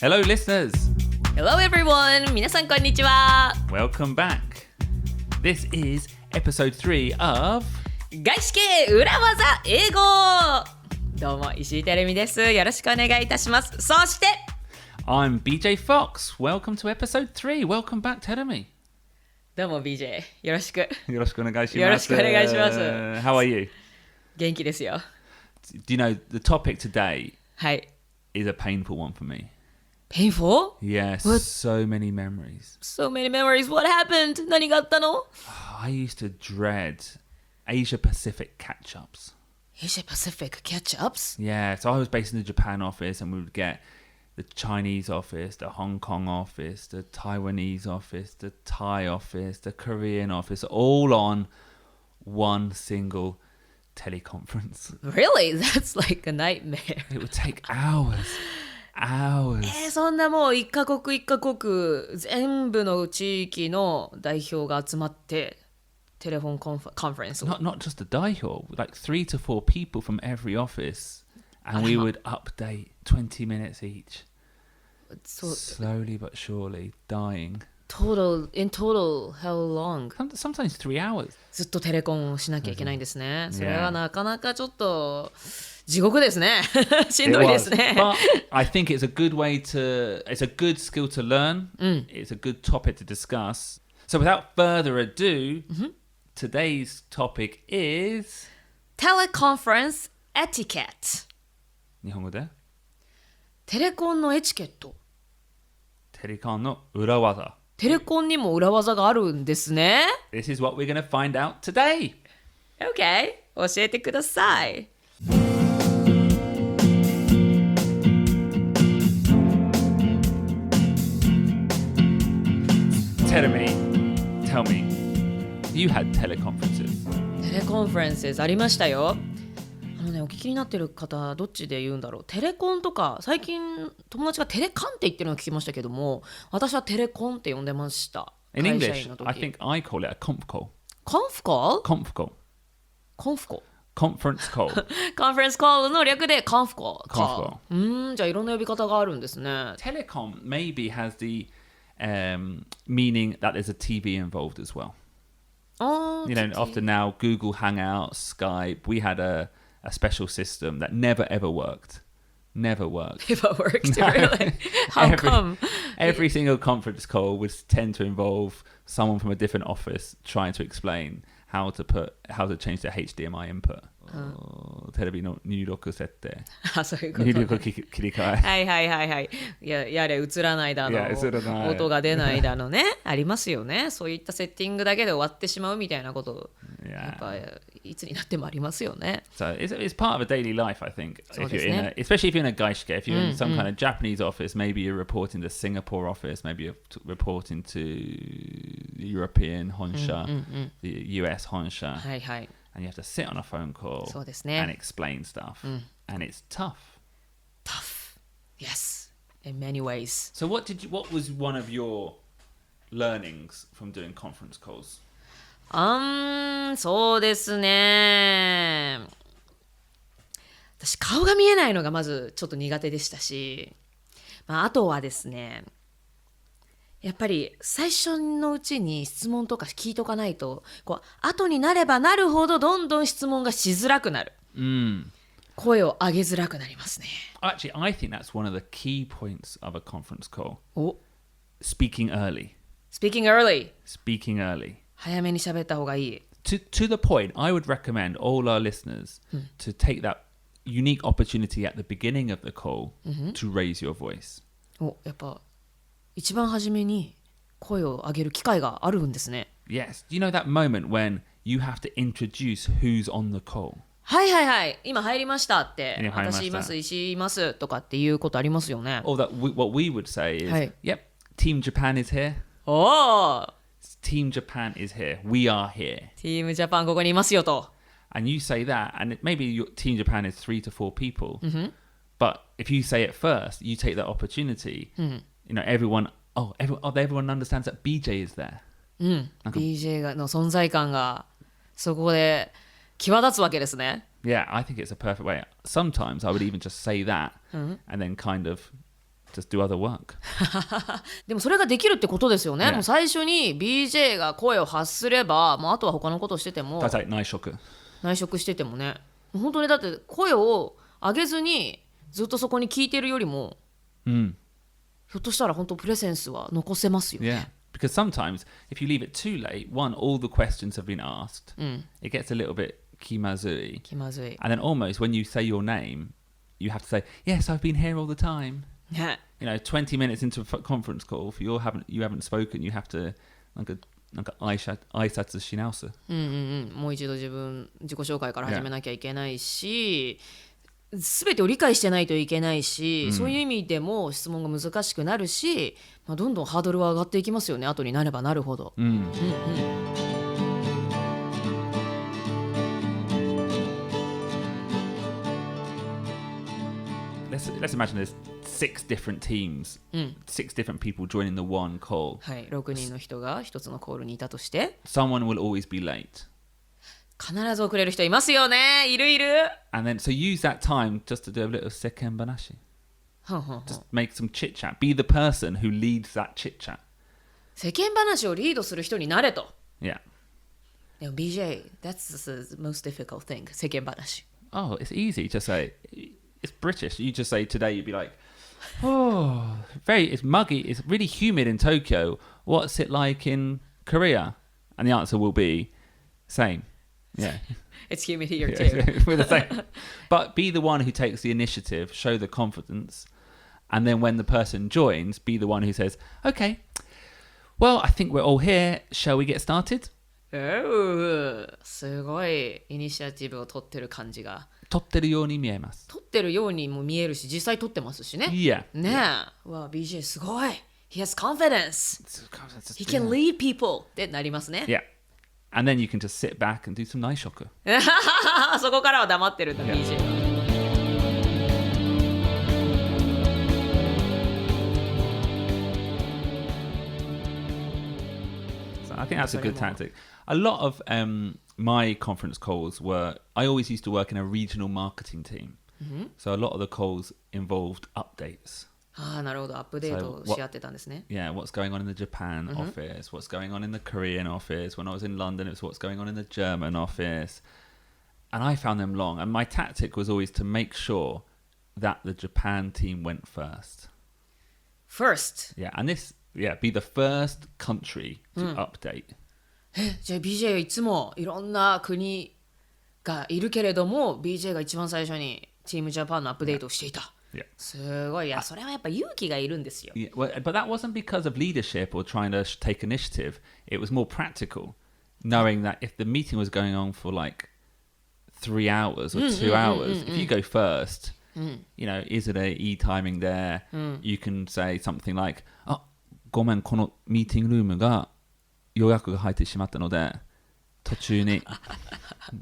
Hello, listeners. Hello, everyone. 皆さん、こんにちは。Welcome back. This is episode 3 of 外資系裏技英語。どうも、石井てるみです。よろしくお願いいたします。そして、I'm BJ Fox. Welcome to episode 3. Welcome back, Terumi. どうも BJ。よろしく。よろしくお願いします。よろしくお願いします。How are you? 元気ですよ。Do you know the topic today はい。is a painful one for me? Painful? Yes, What? so many memories. So many memories. What happened? 何があったの？ I used to dread Asia Pacific catch-ups. Asia Pacific catch-ups? Yeah, so I was based in the Japan office and we would get the Chinese office, the Hong Kong office, the Taiwanese office, the Thai office, the Korean office, all on one single teleconference. Really? That's like a nightmare. It would take hours. Hours. そんなもう一カ国一カ国全部の地域の代表が集まってテレフォンコンファレンスを Not just the 代表, like 3 to 4 people from every office, and we would update 20 minutes each. Slowly but surely dying. In total, how long? Sometimes 3 hours. ずっとテレコンをしなきゃいけないんですね。それはなかなかちょっと地獄ですね。しんどいですね。But I think it's a good way to, it's a good skill to learn. It's a good topic to discuss. So without further ado, today's topic is Teleconference etiquette. 日本語でテレコンのエチケット。テレコンの裏技。テレコンにも裏技があるんですね。This is what we're going to find out today. Okay, 教えてください。Terumi, tell me, you had teleconferences. テレコンフェレンスありましたよ。お聞きになってる方どっちで言うんだろう。テレコンとか最近友達がテレカンって言ってるのを聞きましたけども、私はテレコンって呼んでました。 In 会社 English, 員の時。 I think I call it a conf call. コンフコール Conf call. コンフコ Conference call. コンフェレンスコールの略でコンフコ Conf call. じゃあいろんな呼び方があるんですね。 Telecom maybe has the meaning that there's a TV involved as well. You know, often now Google Hangouts, Skype, we had a special system that never ever worked. Never worked. Never worked, really? How come? Every single conference call would tend to involve someone from a different office trying to explain how to change the HDMI input. テレビの入力設定。そういうこと。入力切り替え。はい。やれ映らないだの、音が出ないだのね、ありますよね。そういったセッティングだけで終わってしまうみたいなこと、やっぱいつになってもありますよね。So it's part of a daily life, I think. If you're in a, especially if you're in a 外資系, if you're in some kind of Japanese office, maybe you're reporting to Singapore office, maybe you're reporting to the European 本社, the US 本社. はい。And you have to sit on a phone call そうですね。 and explain stuff. And it's tough. Tough. Yes. In many ways. So what was one of your learnings from doing conference calls? そうですね。私顔が見えないのがまずちょっと苦手でしたし、あとはですね、やっぱり最初のうちに質問とか聞いとかないと、後になればなるほどどんどん質問がしづらくなる。声を上げづらくなりますね。Actually, I think that's one of the key points of a conference call. お、 Speaking early. Speaking early. Speaking early. 早めに喋った方がいい。To the point, I would recommend all our listeners to take that unique opportunity at the beginning of the call to raise your voice. やっぱ一番初めに声を上げる機会があるんですね。Yes. Do you know that moment when you have to introduce who's on the call? はい。今入りましたって。私います、石井いますとかっていうことありますよね。Or what we would say is, yep, Team Japan is here. おー Team Japan is here. We are here. チームジャパンここにいますよと。And you say that, and maybe your Team Japan is 3 to 4 people. But if you say it first, you take that opportunity. You know, everyone understands that BJ is there. BJ の存在感がそこで際立つわけですね。Yeah, I think it's a perfect way. Sometimes I would even just say that and then kind of just do other work. でもそれができるってことですよね。Yeah. もう最初に BJ が声を発すれば、もうあとは他のことをしてても、That's like 内職しててもね、本当にだって声を上げずにずっとそこに聞いてるよりも、ひょっとしたら本当プレゼンスは残せますよね。Yeah, because sometimes if you leave it too late, one, all the questions have been asked. It gets a little bit 気まずい。And then almost when you say your name, you have to say, yes, I've been here all the time. You know, 20 minutes into a conference call, if you haven't spoken, you have to なんか挨拶し直す。もう一度自己紹介から始めなきゃいけないし、全てを理解してないといけないし、そういう意味でも質問が難しくなるし、どんどんハードルは上がっていきますよね。後になればなるほど。Let's imagine there's 6 different teams, 6 different people joining the one call. はい、6人の人が一つのコールにいたとして、Someone will always be late. 必ず遅れる人いますよね。いる。And then, so use that time just to do a little 世間話. Just make some chit chat. Be the person who leads that chit chat. 世間話をリードする人になれと。Yeah. でも BJ, that's the most difficult thing. 世間話。Oh, it's easy to say. It's British. You just say today, you'd be like, oh, it's muggy. It's really humid in Tokyo. What's it like in Korea? And the answer will be same. Yeah. It's humid here too. We're the same. But be the one who takes the initiative, show the confidence. And then when the person joins, be the one who says, okay, well, I think we're all here. Shall we get started? すごいイニシアチブを取ってる感じが。取ってるように見えます。取ってるようにも見えるし、実際取ってますしね。Yeah. ねえ。わあ、BJ すごい。He has confidence. He can lead people ってなりますね。Yeah. And then you can just sit back and do some 内職。そこからは黙ってるんだ、BJ。So I think that's a good tactic. A lot of my conference calls were, I always used to work in a regional marketing team. So a lot of the calls involved updates. なるほど、アップデートし合ってたんですね。Yeah, what's going on in the Japan office, what's going on in the Korean office. When I was in London, it was what's going on in the German office. And I found them long. And my tactic was always to make sure that the Japan team went first. First? Yeah, and be the first country to update. じゃあ BJ はいつもいろんな国がいるけれども BJ が一番最初にチームジャパンのアップデートをしていた。Yeah. すごい。いや、それはやっぱ勇気がいるんですよ。Yeah, well, but that wasn't because of leadership or trying to take initiative. It was more practical, knowing that if the meeting was going on for like 3 hours or 2 hours, if you go first, you know, is it a e-timing there? You can say something like, ごめん、このミーティングルームが予約が入ってしまったので、途中に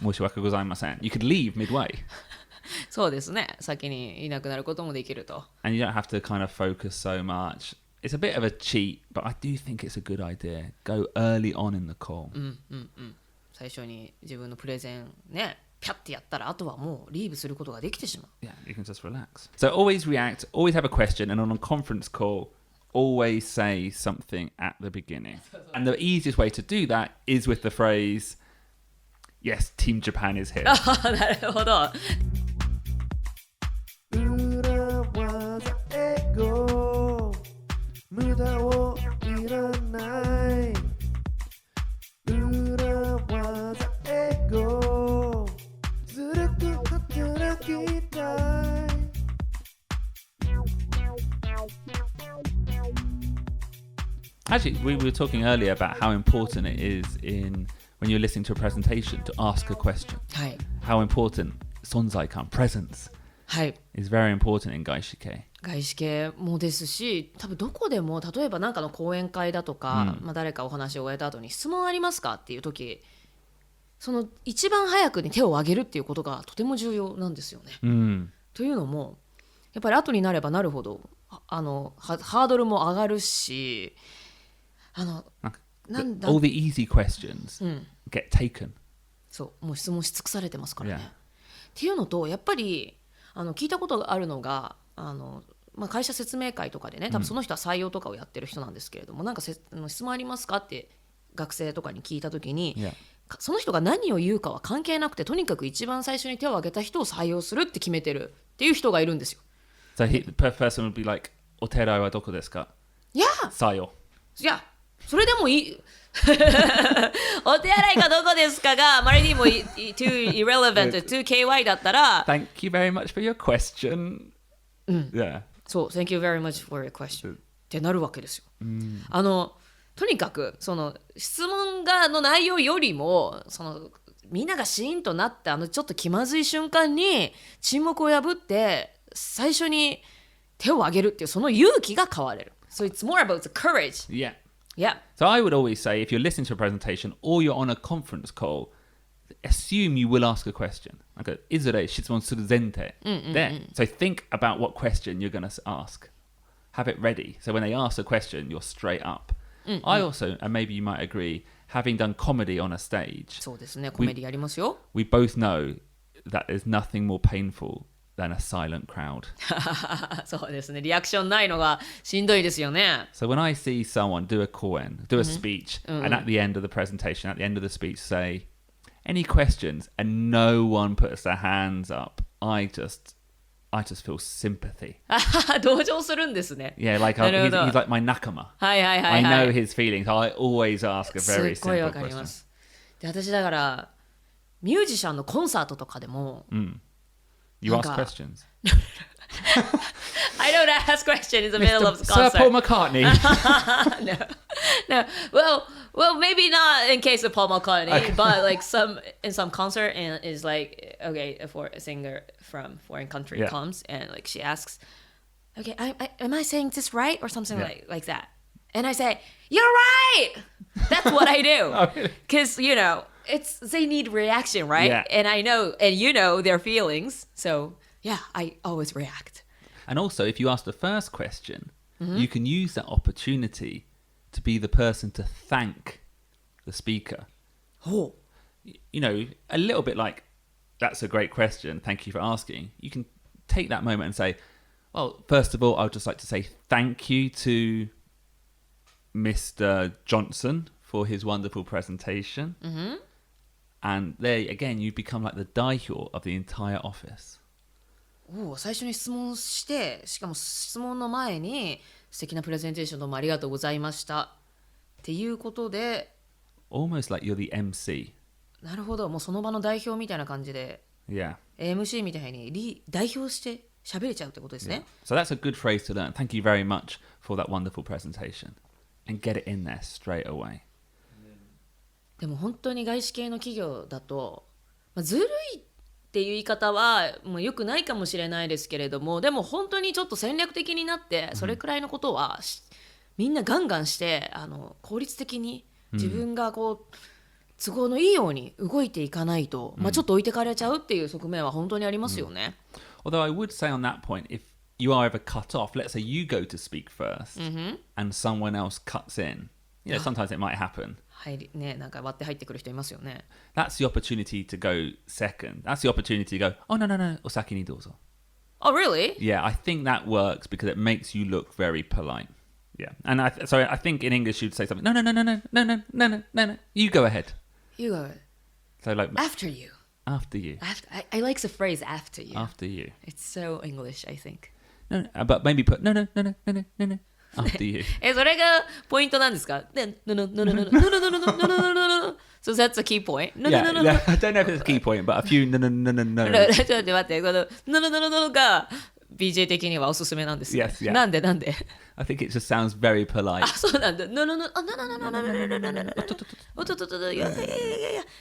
申し訳ございません。You could leave midway. そうですね。先にいなくなることもできると。And you don't have to kind of focus so much. It's a bit of a cheat, but I do think it's a good idea. Go early on in the call. 最初に自分のプレゼンね、ピャッてやったら、あとはもうリーブすることができてしまう。Yeah, you can just relax. So always react, always have a question, and on a conference call, always say something at the beginning. And the easiest way to do that is with the phrase, yes, Team Japan is here. なるほど。裏技英語無駄をいらない裏技英語ずるく働きたい Actually, we were talking earlier about how important it is when you're listening to a presentation to ask a question. はい。 How important 存在感 presence はい。 is very important in 外資系。外資系もですし、多分どこでも例えば何かの講演会だとか、誰かお話を終えた後に質問ありますかっていう時、その一番早くに手を挙げるっていうことがとても重要なんですよね。というのもやっぱり後になればなるほどハードルも上がるし、なんだ all the easy questions get taken. そうもう質問し尽くされてますからね。Yeah. っていうのとやっぱり聞いたことがあるのがまあ、会社説明会とかでね、多分その人は採用とかをやってる人なんですけれども、なんか質問ありますかって学生とかに聞いた時に、Yeah. その人が何を言うかは関係なくて、とにかく一番最初に手を挙げた人を採用するって決めてるっていう人がいるんですよ。So the person would be like, お手洗いはどこですか？いや採用。いや、それでもいい。お手洗いかどこですかがあまりにもtoo irrelevant, too KY だったら、 Thank you very much for your question. Yeah. そう、Thank you very much for your question ってなるわけですよ。とにかくその質問の内容よりも、そのみんながシーンとなってちょっと気まずい瞬間に沈黙を破って最初に手を挙げるっていうその勇気が変われる。So it's more about the courage. Yeah. Yeah. So I would always say, if you're listening to a presentation or you're on a conference call, assume you will ask a question. Like, いずれ質問する前提で、so think about what question you're going to ask. Have it ready. So when they ask a question, you're straight up. I also, and maybe you might agree, having done comedy on a stage, そうですね、コメディやりますよ。we both know that there's nothing more painful than a silent crowd. そうですね、リアクションないのがしんどいですよね。So when I see someone do a koan, do a speech, and at the end of the presentation, at the end of the speech, say, any questions, and no one puts their hands up, I just feel sympathy. 同情するんですね。 Yeah, like なるほど。 he's like my nakama. はいはいはい I はい。 know his feelings. I always ask a す very っごい simple わかり question. ます。で、私だからミュージシャンのコンサートとかでも、You ask questions. I don't ask questions in the middle of the Sir concert. Paul McCartney. No. Well, maybe not in case of Paul McCartney, but like in some concert, and is like, okay, for a singer from foreign country comes and like she asks, okay, am I saying this right or something like that? And I say, you're right. That's what I do, because they need reaction, right? Yeah. And I know, and their feelings, so yeah, I always react. And also, if you ask the first question, you can use that opportunity to be the person to thank the speaker. Oh. A little bit like, that's a great question, thank you for asking. You can take that moment and say, well, first of all, I would just like to say thank you to Mr. Johnson for his wonderful presentation. And there, again, you become like the daihyo of the entire office. 最初に質問して、しかも質問の前に素敵なプレゼンテーションどうもありがとうございましたっていうことで、 Almost like you're the MC. なるほど、もうその場の代表みたいな感じで、 Yeah. MC みたいに代表して喋れちゃうってことですね。 So that's a good phrase to learn. Thank you very much for that wonderful presentation. And get it in there straight away. でも本当に外資系の企業だと、ずるいっていう言い方はもう良くないかもしれないですけれども、でも本当にちょっと戦略的になってそれくらいのことは、みんなガンガンして効率的に自分が都合のいいように動いていかないと、ちょっと置いてかれちゃうっていう側面は本当にありますよね。Although I would say on that point, if you are ever cut off, let's say you go to speak first and someone else cuts in, sometimes it might happen. はいね、なんか割って入ってくる人いますよね。 That's the opportunity to go second. That's the opportunity to go, oh, no, お先にどうぞ. Oh, really? Yeah, I think that works because it makes you look very polite. Yeah. And so I think in English you'd say something, no, you go ahead. You go ahead. So like, After you. After you. I like the phrase after you. After you. It's so English, I think. No, but maybe put, no, after you. それがポイントなんですか？で、So that's a key point. Yeah, I don't know if it's a key point, but a few no. ちょっと待って、このが BJ 的にはおすすめなんですよ。Yes, yeah. なんで I think it just sounds very polite. あ、そうなんだ。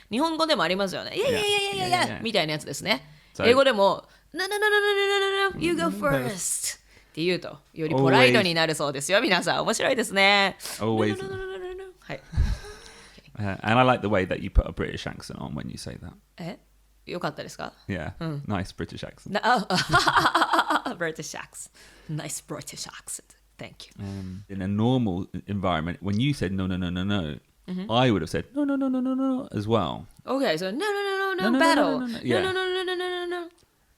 日本語でもありますよね。いやみたいなやつですね。英語でもYou go first って言うとよりポライトになるそうですよ。皆さん面白いですね。 Always. はい。And I like the way that you put a British accent on when you say that. よかったですか？ Yeah, nice British accent. British accent. Nice British accent. Thank you. In a normal environment, when you said no, I would have said no as well. Okay, so no battle. Yeah. No.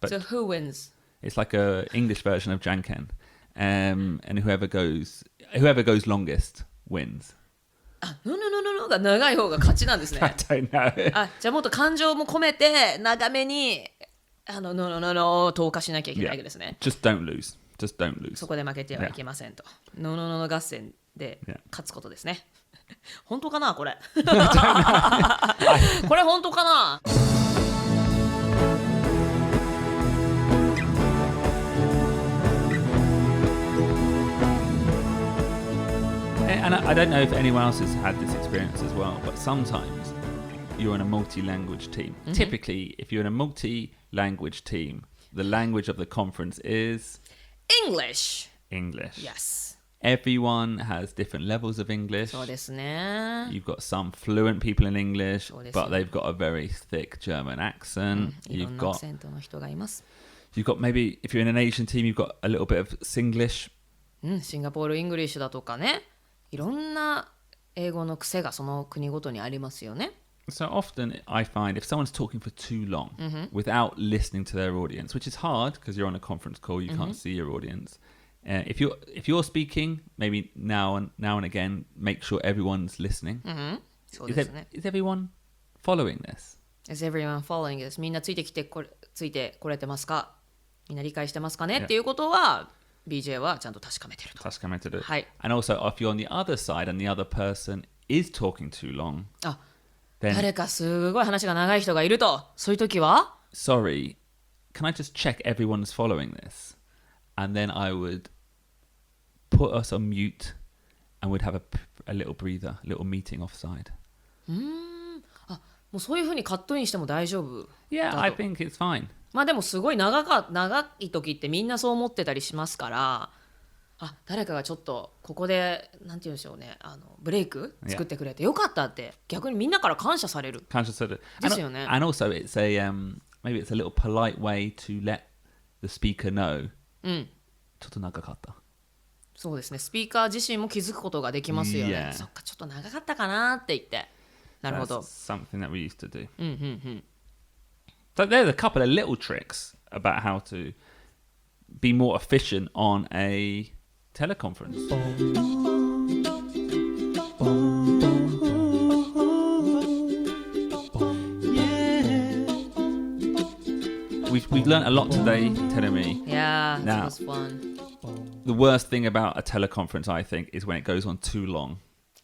But So who wins? it's like a English version of Janken. and whoever goes longest wins. no が長い方が勝ちなんですね。I don't know. じゃあもっと感情も込めて長めにno 投下しなきゃいけないわけですね。Just don't lose. そこで負けてはいけませんと。no 合戦で勝つことですね。本当かなこれ。これ本当かな。And I don't know if anyone else has had this experience as well, but sometimes you're in a multi-language team. Mm-hmm. Typically, if you're in a multi-language team, the language of the conference is English. Yes. Everyone has different levels of English. そうですね。 You've got some fluent people in English, but they've got a very thick German accent. いろんなアクセントの人がいます。 You've got maybe, if you're in an Asian team, you've got a little bit of Singlish. シンガポールイングリッシュだとかね。いろんな英語の癖がその国ごとにありますよね。So often I find if someone's talking for too long without listening to their audience, which is hard because you're on a conference call, you can't see your audience. If you're speaking, maybe now and again, make sure everyone's listening. そうですね。Is everyone following this? Is everyone following this? みんなついてこれてますか？みんな理解してますかね？っていうことはBJ はちゃんと確かめてると。確かめてる。はい。And also, if you're on the other side and the other person is talking too long, 誰かすごい話が長い人がいると、そういう時は Sorry, can I just check everyone's following this? And then I would put us on mute and we'd have a little breather, a little meeting offside. もうそういうふうにカットインしても大丈夫。Yeah, I think it's fine. まあでもすごい長い時ってみんなそう思ってたりしますから、誰かがちょっとここでなんて言うんでしょうね、ブレイク作ってくれてよかったって逆にみんなから感謝される。感謝する。ですよね。And also it's maybe it's a little polite way to let the speaker know. ちょっと長かった。そうですね。スピーカー自身も気づくことができますよね。Yeah. そっか、ちょっと長かったかなって言って。なるほど。That's something that we used to do. So there's a couple of little tricks about how to be more efficient on a teleconference. We've learned a lot today, Teremi. Yeah, that Now, was fun. The worst thing about a teleconference, I think, is when it goes on too long.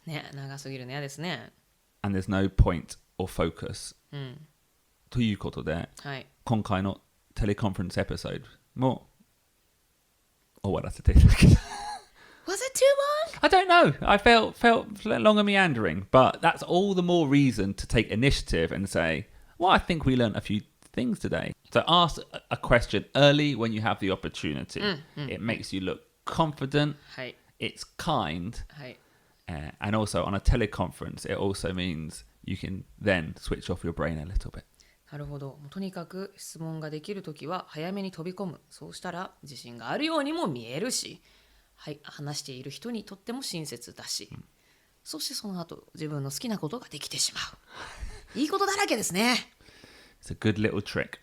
ね、長すぎるの嫌ですね。And there's no point or focus. ということで、今回のテレコンファレンスエピソードも終わらせていただきます。Was it too long? I don't know. I felt long and meandering, but that's all the more reason to take initiative and say, well, I think we learned a few things today. So ask a question early when you have the opportunity. It makes you look confident. It's kind. And also on a teleconference, it also means you can then switch off your brain a little bit. なるほど。とにかく質問ができるときは早めに飛び込む。そうしたら自信があるようにも見えるし、話している人にとっても親切だし、そしてその後自分の好きなことができてしまう。いいことだらけですね。It's a good little trick.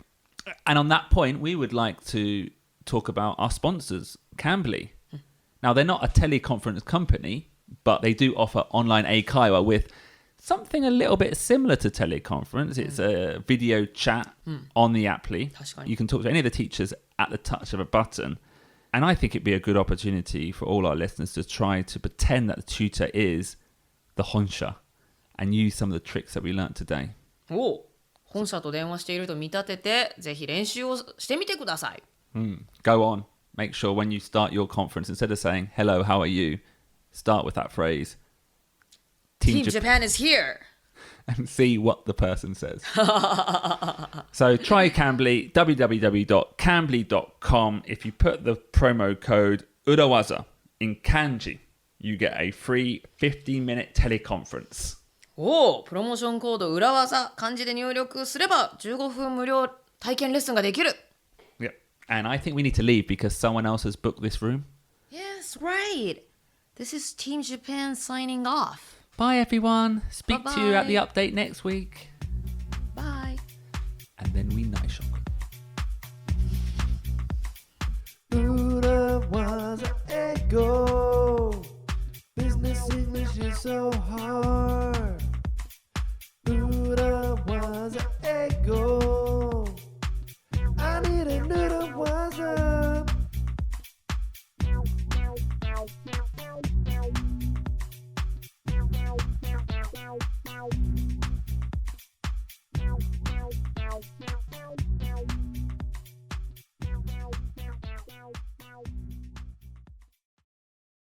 And on that point, we would like to talk about our sponsors, Cambly. Now, they're not a teleconference company, but they do offer online英会話 with something a little bit similar to teleconference. It's a video chat on the appli. You can talk to any of the teachers at the touch of a button. And I think it'd be a good opportunity for all our listeners to try to pretend that the tutor is the honsha and use some of the tricks that we learned today. 本社と電話していると見立てて、ぜひ練習をしてみてください。Go on. Make sure when you start your conference, instead of saying, hello, how are you? Start with that phrase. Team Japan is here. And see what the person says. So try Cambly, www.cambly.com. If you put the promo code Urawaza in kanji, you get a free 15-minute teleconference. プロモーションコード裏技漢字で入力すれば15分無料体験レッスンができる。Yeah. And I think we need to leave because someone else has booked this room. Yes, right. This is Team Japan signing off. Bye, everyone. Speak Bye-bye. to you at the update next week. Bye. And then we naishok. Urawaza This English is so hard.